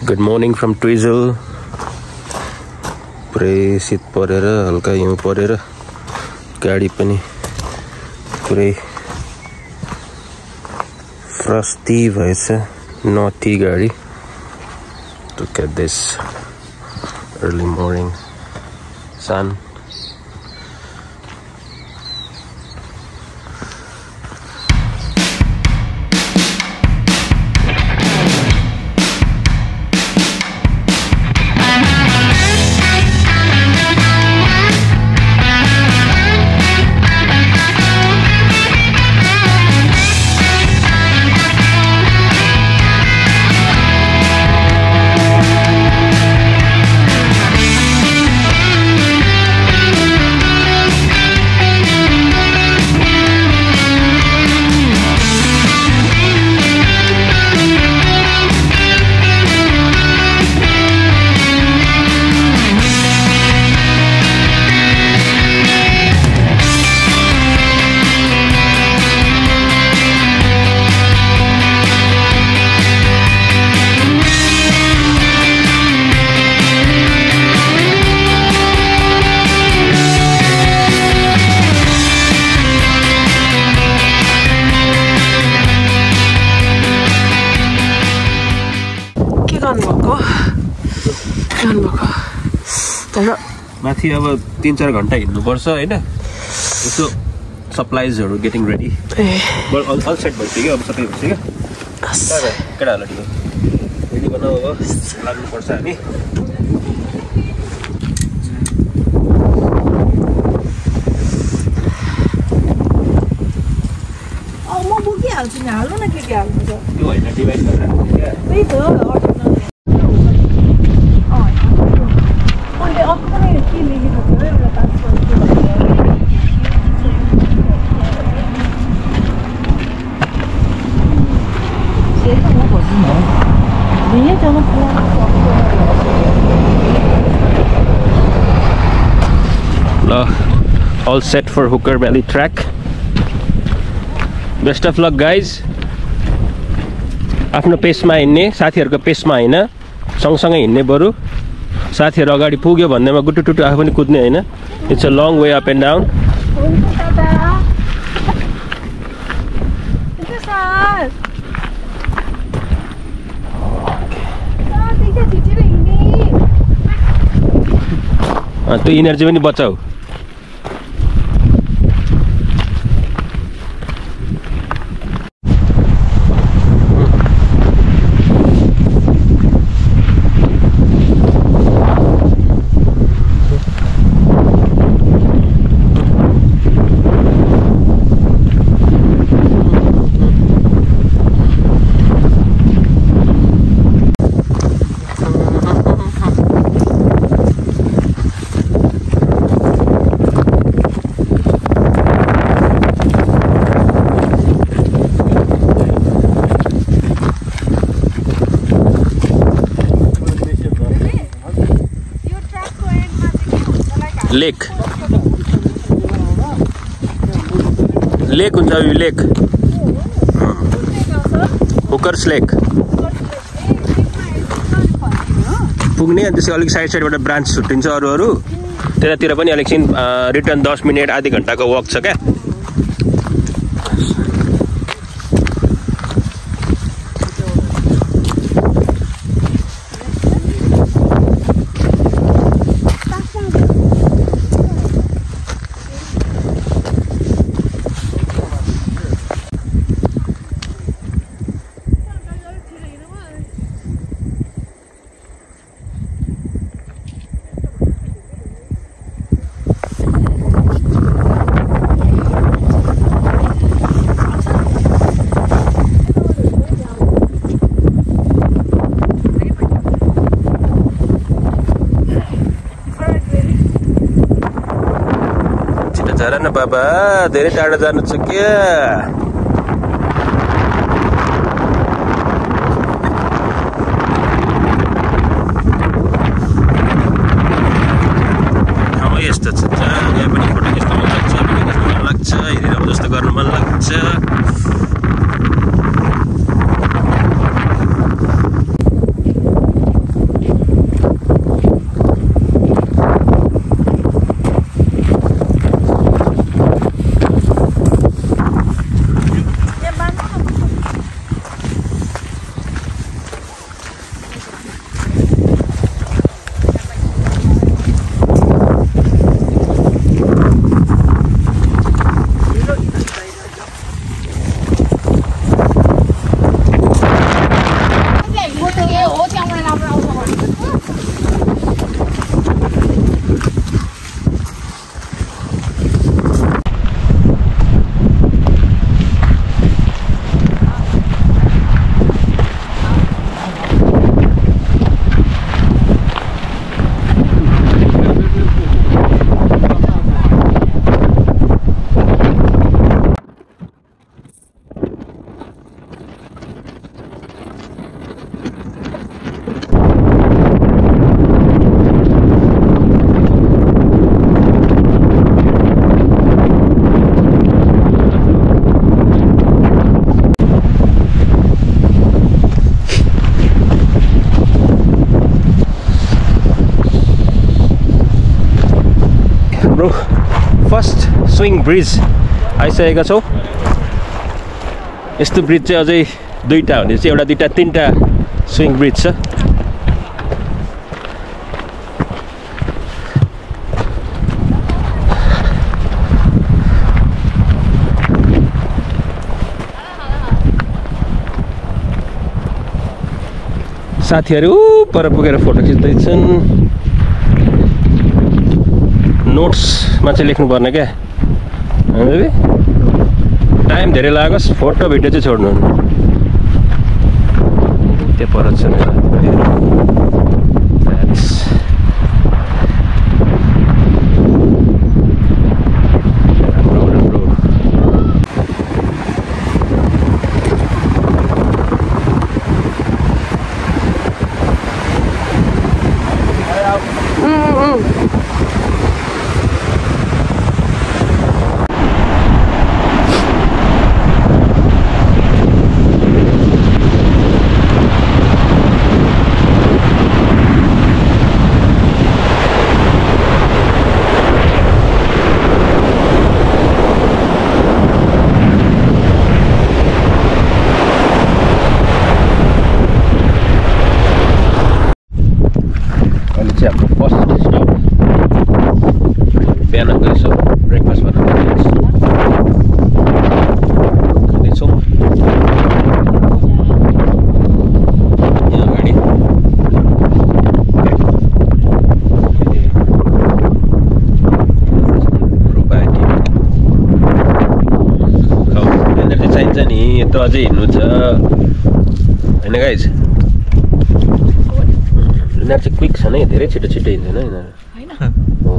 Good morning from Twizel. पुरै शीत परेर हल्का हिउँ परेर गाडी पनि पुरै फ्रस्टी भएछ नटी गाडी. Look at this early morning sun. माथि अब 3-4 घण्टा हिँड्नु पर्छ हैन. यसो सप्लाइजहरु गेटिङ रेडी. अल सेट भइसक्यो अब सबै भइसक्यो. केटाहरुले रेडी बनाऊ अब लाग्नु पर्छ हामी. म बोकिहाल्छु नि. हाल्नु न के हाल्नु छ त्यो हैन डिभाइड गरेर त्यही त all set for Hooker Valley track. Best of luck guys. आफ्नो पेसमा हिँड्ने, साथीहरुको पेसमा हैन, सँगसँगै हिँड्ने बरु. साथीहरु अगाडि पुग्यो भन्नेमा गुटुटुटु आफू पनि कुद्ने हैन. It's a long way up and down. त्यो इनर्जी पनि बचाऊ. लेक हुन्छ यो लेक. हुकर्स लेक पुग्ने. अनि त्यसै अलिक साइडबाट ब्रान्च छुट्टिन्छ अरू त्यतातिर पनि अलिकछिन रिटर्न 10 मिनेट आधी घण्टाको वक छ क्या. झरा न बाबा, धेरै टाढा जानु छ क्या. यस्तो छ यहाँ पनि फोटो यस्तो मन लाग्छ, हेरेर जस्तो गर्नु मन लाग्छ. हाम्रो फर्स्ट स्विङ ब्रिज आइसकेका छौँ। यस्तो ब्रिज चाहिँ अझै दुईटा हुने चाहिँ एउटा दुईटा तीनटा स्विङ ब्रिज छ। साथीहरू पर पुगेर फोटो खिच्दैछन्। नोट्समा चाहिँ लेख्नुपर्ने क्या टाइम धेरै लागोस्, फोटो भिडियो चाहिँ छोड्नु त्यो पर छ। अझै हिँड्नु छ होइन गाइज। यिनीहरू चाहिँ क्विक छ नि, धेरै छिटो छिटो हिँड्दैन यिनीहरू हो।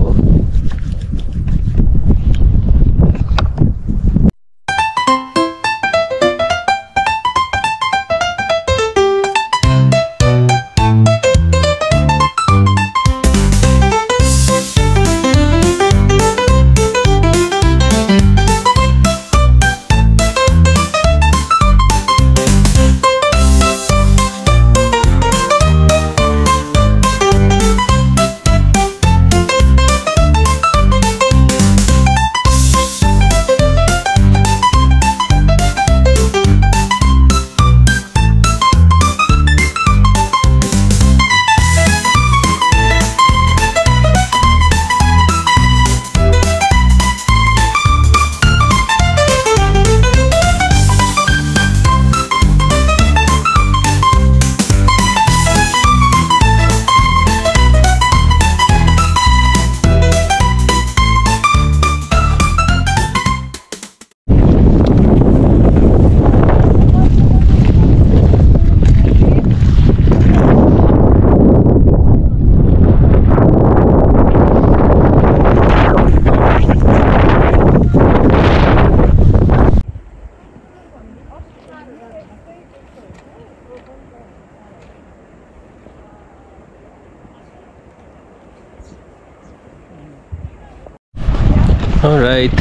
Alright,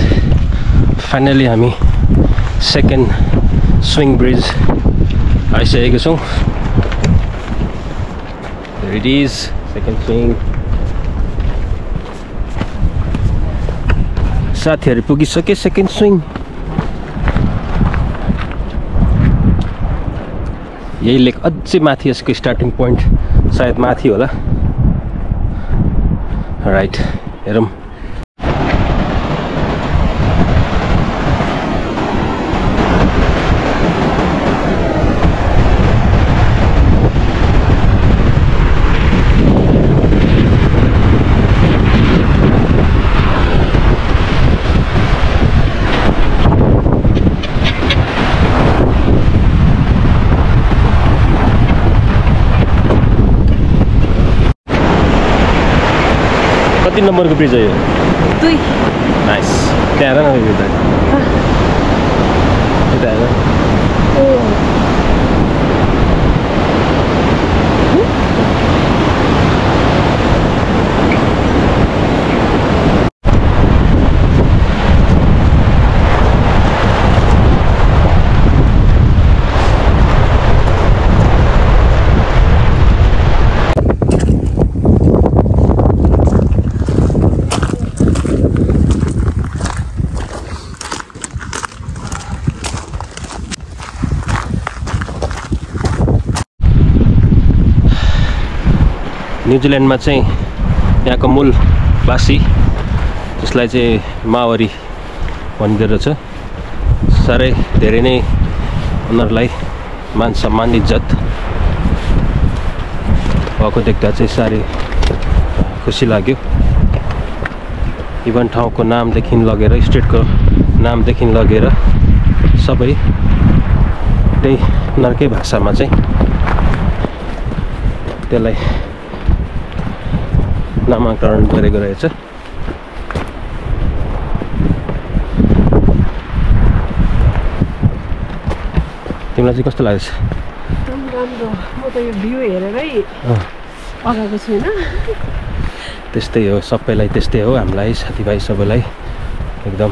finally हामी सेकेन्ड स्विङ ब्रिज आइसकेको छौँ। There it is, second swing. साथीहरू पुगिसके सेकेन्ड स्विङ। यही लेक अझै माथि, यसको स्टार्टिङ पोइन्ट सायद माथि होला। राइट, हेरौँ। कति नम्बरको ब्रिज हो यो? 2। नाइस। त्यहाँ हेर न यता हेर। न्युजिल्यान्डमा चाहिँ यहाँको मूलवासी जसलाई चाहिँ माओरी भनिँदो रहेछ साह्रै धेरै नै उनीहरूलाई मान सम्मान इज्जत भएको देख्दा चाहिँ साह्रै खुसी लाग्यो। इभन ठाउँको नामदेखि लगेर स्टेटको नामदेखि लगेर सबै त्यही उनीहरूकै भाषामा चाहिँ त्यसलाई नामाकरण गरेको रहेछ। तिमीलाई चाहिँ कस्तो लाग्छ? एकदम राम्रो। म त यो भ्यू हेरेरै अगाएको छुइनँ। त्यस्तै हो, सबैलाई त्यस्तै हो, हामीलाई साथीभाइ सबैलाई एकदम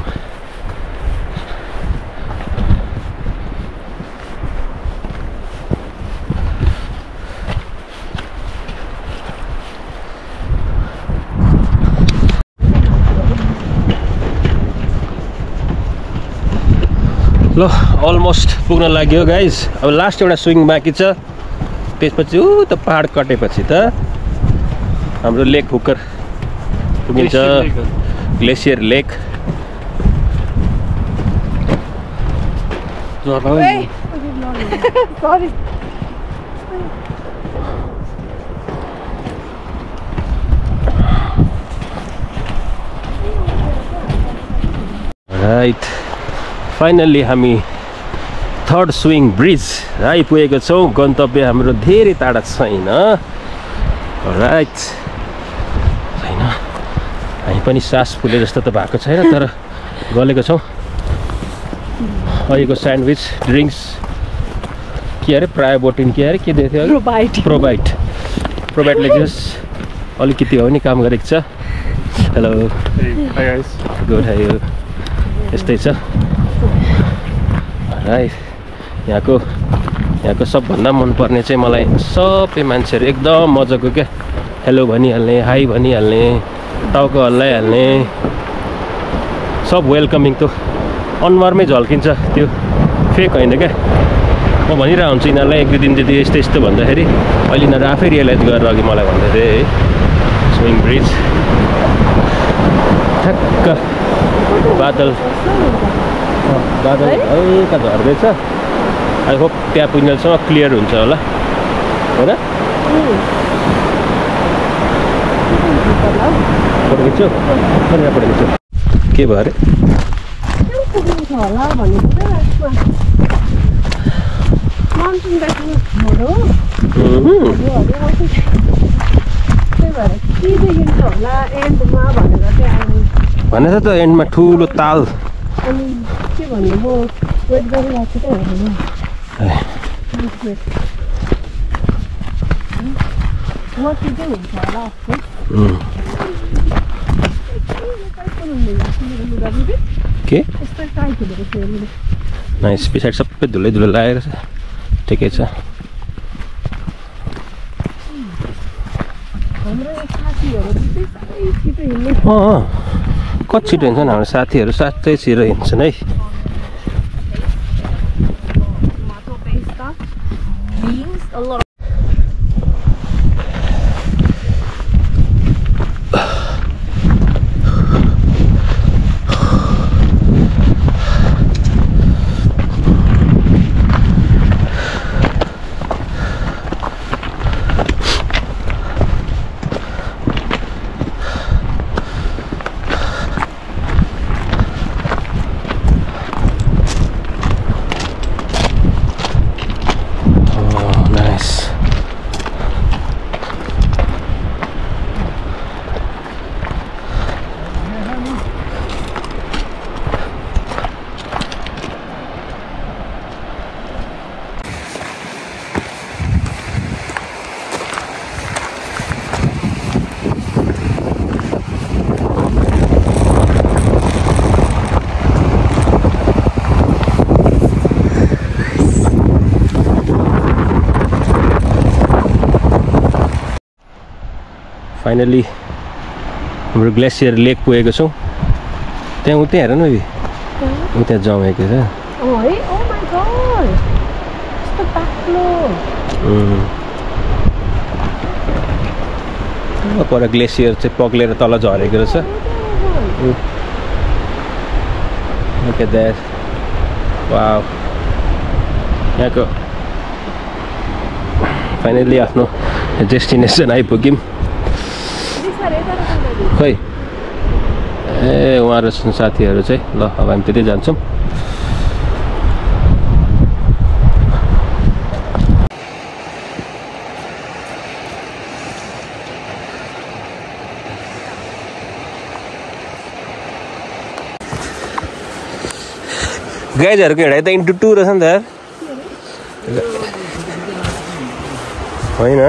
ल अलमोस्ट पुग्न लाग्यो गाइज। अब लास्ट एउटा स्विङ बाँकी छ, त्यसपछि त पहाड कटेपछि त हाम्रो लेक हुकर पुगिन्छ, ग्लेसियर लेक। राइट, फाइनल्ली हामी थर्ड स्विङ ब्रिज आइपुगेको छौँ। गन्तव्य हाम्रो धेरै टाढा छैन। राइट, छैन, हामी पनि सास फुले जस्तो त भएको छैन, तर गलेको छौँ। अहिलेको स्यान्डविच ड्रिङ्क्स के अरे प्रायोबोटिन के अरे के दिएको थियो? प्रोबाइटले जस अलिकति हो नि काम गरेको छ। हेलो, गुड, हाई, यस्तै छ। राइट, यहाँको सबभन्दा मनपर्ने चाहिँ मलाई सबै मान्छेहरू एकदम मजाको क्या, हेलो भनिहाल्ने, हाई भनिहाल्ने, टाउको हल्लाइहाल्ने, सब वेलकमिङ। त्यो अनुहारमै झल्किन्छ, त्यो फेक होइन क्या। म भनिरहेको हुन्छु यिनीहरूलाई एक दुई दिन चाहिँ यस्तो यस्तो भन्दाखेरि अहिले यिनीहरू आफै रियलाइज गरेर अघि मलाई भन्दै थिएँ है। स्विङ ब्रिज ठ्याक्क बादल हल्का झर्दैछ। आई होप त्यहाँ पुग्नेसम्म क्लियर हुन्छ होला, होइन? फोटो खिच्छु, फोटो खिच्छु। के भयो अरे? भनेर त एन्डमा ठुलो ताल। के भन्नु, म वेट गरिरहेको छु त हेर्नु। के नाइस, पछाडि सबै धुलै धुलो लागेर छ, ठिकै छ। कति छिटो हिँड्छन् हाम्रो साथीहरू, साँच्चै छिटो हिँड्छन् है। फाइनली हाम्रो ग्लेसियर लेक पुगेको छौँ। त्यहाँ उतै हेर न, उता जमेको छ। पर ग्लेसियर चाहिँ पग्लेर तल झरेको रहेछ Look at that. Wow. यहाँको फाइनली आफ्नो डेस्टिनेसन आइपुग्यौँ खै ए उहाँहरू साथीहरू चाहिँ ल अब हामी त्यतै जान्छौँ गाइजहरूको हिँडाइ त इन्टु 2 रहेछ नि त यार होइन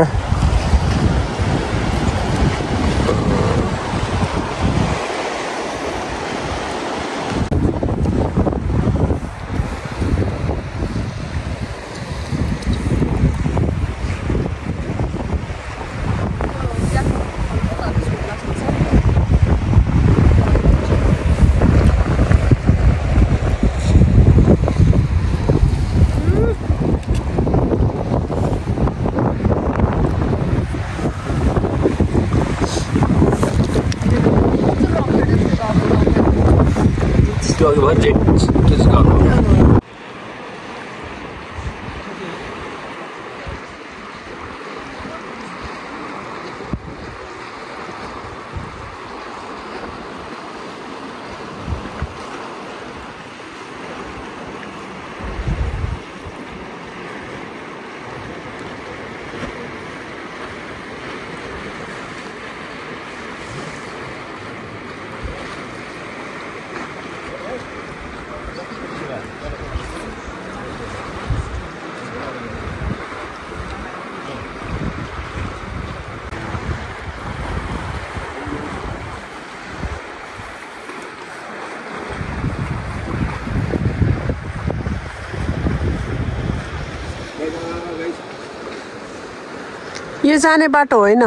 यो जाने बाटो होइन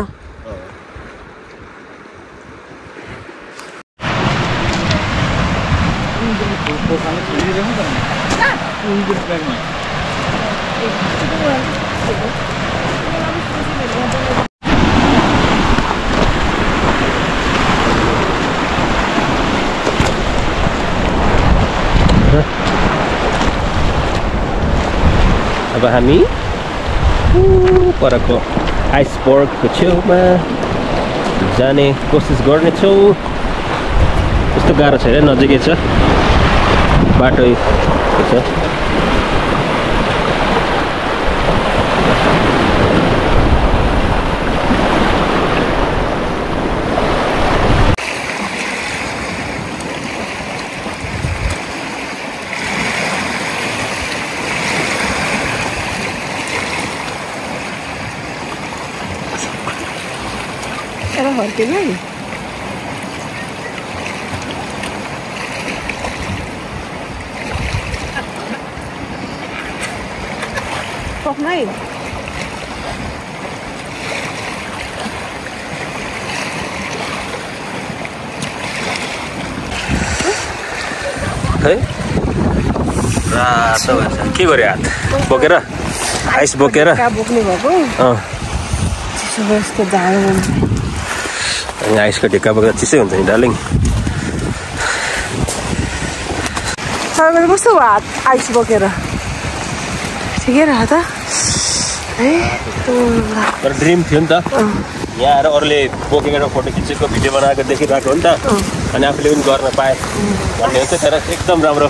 अब हामी परको आइसबर्गको छेउमा जाने कोसिस गर्नेछौँ त्यस्तो गाह्रो छैन नजिकै छ बाटो छ Era Jorge, ¿no? Pop này. है रातो के गरे हात बोकेर आइस बोकेर का बोक्ने भएको चिसो यस्तो जाडो हुन्छ अनि आइसको ढिक्का बोकेर चिसै हुन्छ नि डार्लिङ तपाईको कस्तो हात आइस बोकेर ठिकै रह त है तर ड्रिम थियो नि त यहाँ आएर अरूले बोकेर फोटो खिचेको भिडियो बनाएको देखिरहेको हो नि त अनि आफूले पनि गर्न पाए भन्ने हुन्छ तर एकदम राम्रो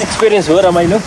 एक्सपिरियन्स हो रमाइलो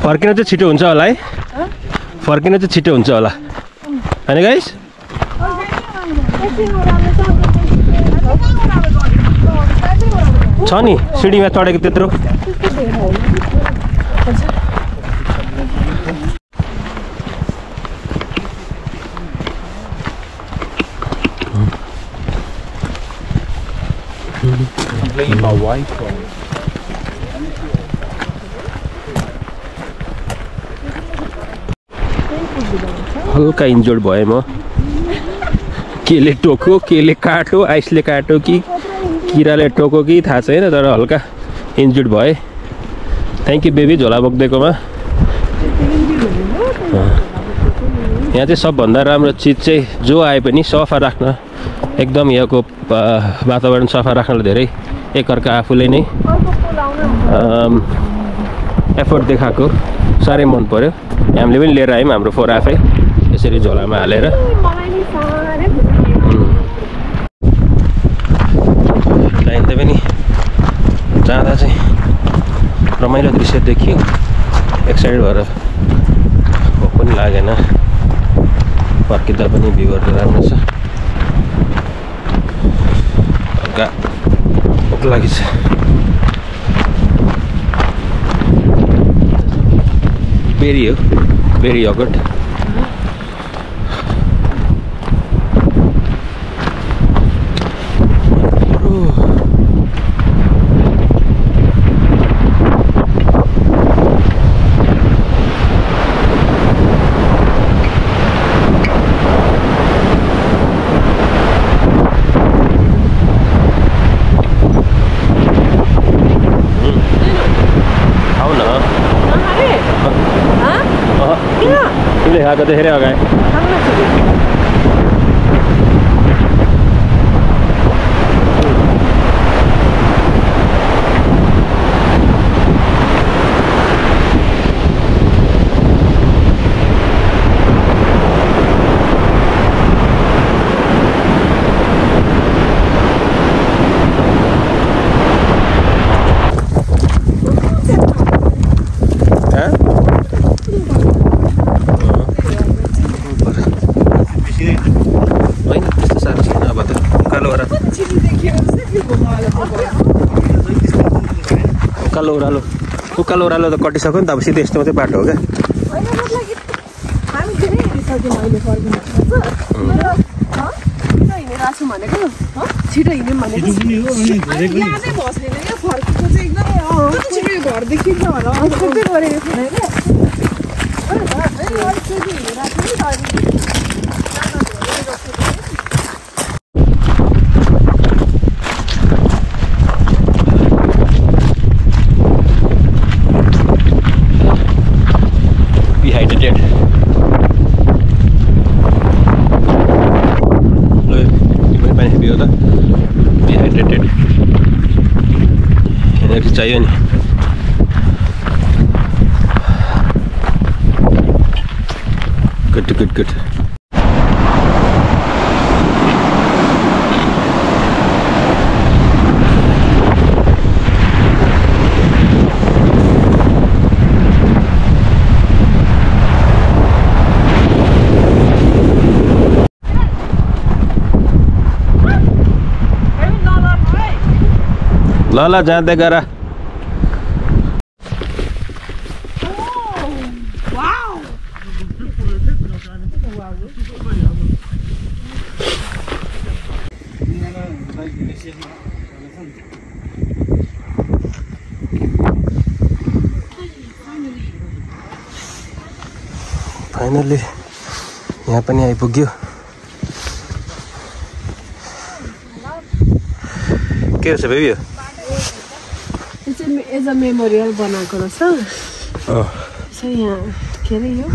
फर्किन चाहिँ छिटो हुन्छ होला है फर्किन चाहिँ छिटो हुन्छ होला हैन गाइस छ नि सिडीमा चढेको त्यत्रो हल्का इन्जोर्ड भएँ म केले टोक्यो केले काट्यो आइसले काट्यो कि किराले टोक्यो कि थाहा छैन तर हल्का इन्जोर्ड भएँ थ्याङ्क यू बेबी झोला बोक्दिएकोमा यहाँ चाहिँ सबभन्दा राम्रो चिज चाहिँ जो आए पनि सफा राख्न एकदम यहाँको वातावरण सफा राख्नलाई धेरै एकअर्का आफूले नै एफोर्ट देखाएको साह्रै मन पर्यो हामीले पनि लिएर आयौँ हाम्रो फोहोर आफै यसरी झोलामा हालेर लाइन त पनि जाँदा चाहिँ रमाइलो दृश्य देखियो एक्साइटेड भएर भोक पनि लागेन फर्किँदा पनि भ्यूहरू राम्रो छ हल्का भोक लागि छ बेरी हो बेरी योगर्ट खाएको धेरै अगाए उकालो ओह्रालो त कटिसक्यो नि त अब सिधै यस्तो मात्रै बाटो हो क्या छिटो हिँड्यौँ भनेको छिटो घरदेखि होला चाहियो नि गुड गुड गुड ल ल जाँदै गर फाइनली यहाँ पनि आइपुग्यो के रहेछ बेबी यो एज अ मेमोरियल बनाएको रहेछ यहाँ के अरे यो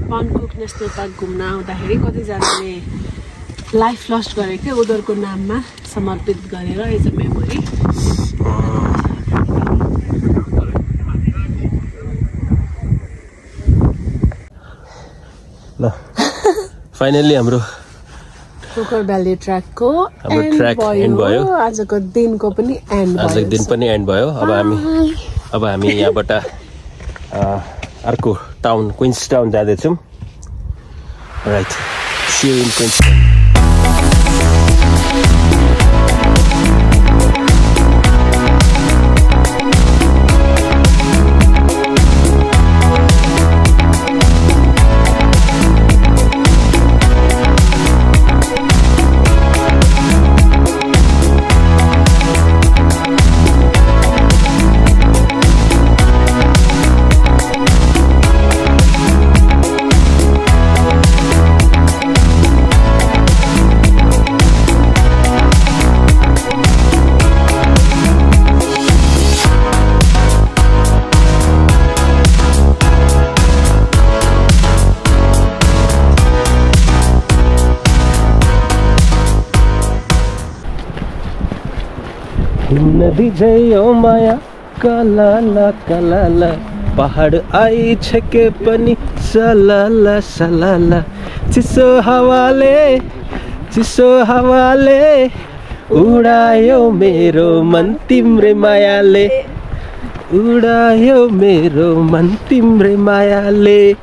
पनकुक नेसनल पार्क घुम्न आउँदाखेरि कतिजनाले लाइफ लस्ट गरेको थियो उनीहरूको नाममा समर्पित गरेर एज अ मेमोरी ल फाइनली हाम्रो कुकर भ्याली ट्र्याकको ट्र्याक एन्ड भयो आजको दिनको पनि एन्ड भयो आजको दिन पनि एन्ड भयो अब हामी यहाँबाट अर्को टाउन क्विन्सटाउन जाँदैछौँ राइट सी यू इन क्विन्सटाउन नदी झैयो माया कलाला कलाला पहाड आइछ के पनि सलाला सलाला चिसो हावाले उडायो मेरो मन तिम्रै मायाले उडायो मेरो मन तिम्रै मायाले